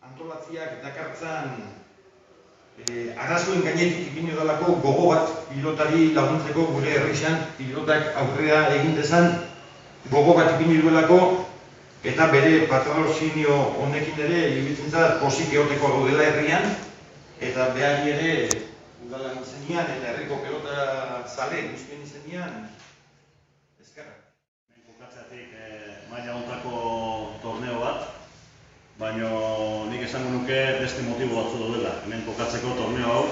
antolatziak dakartzan arazoen gainetik ipini dalako gogo bat pilotari laguntzeko gure herrixan, pilotak aurrera egin dezan gogo bat ipini duelako eta bere patrozinio honekin ere iruditzen zait pozik egoteko daudela herrian eta behari ere udalan izenean eta herriko pelota zale guztien izenean eskerrak. Kokatzeatik maila hontako torneo bat, baina nik esango nuke beste motibo batzu daudela. Hemen kokatzeko torneo hau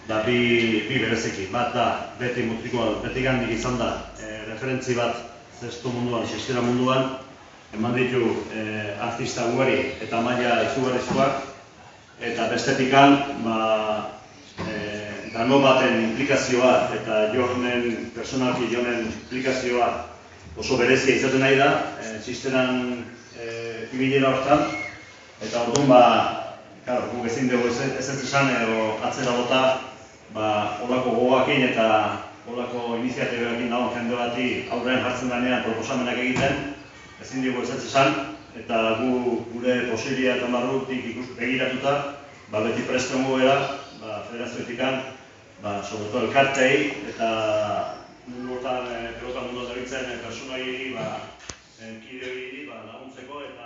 da bi bereziki. Bat da, beti gandik izan da, referentzi bat zestu munduan, sistera munduan, eman ditu artista ugari eta maila izugarrizkoak, eta bestetikan gano baten implikazioa eta jonen, personalki jonen implikazioa oso berezia izaten nahi da, sisteran ibilera hortan, eta orduan guk ezin dugu ez esan edo atzera bota holako gogoakin eta holako iniziatibekin dagoen jende bati aurrean jartzen denean proposamenak egiten, ezin dugu ez esan, eta gure posibilia eta barrutik begiratuta, beti presto egongo gara, federazioetikan, sobre todo elkartei eta mundu hortan pelota munduan dabiltzen pertsonai kideoi laguntzeko eta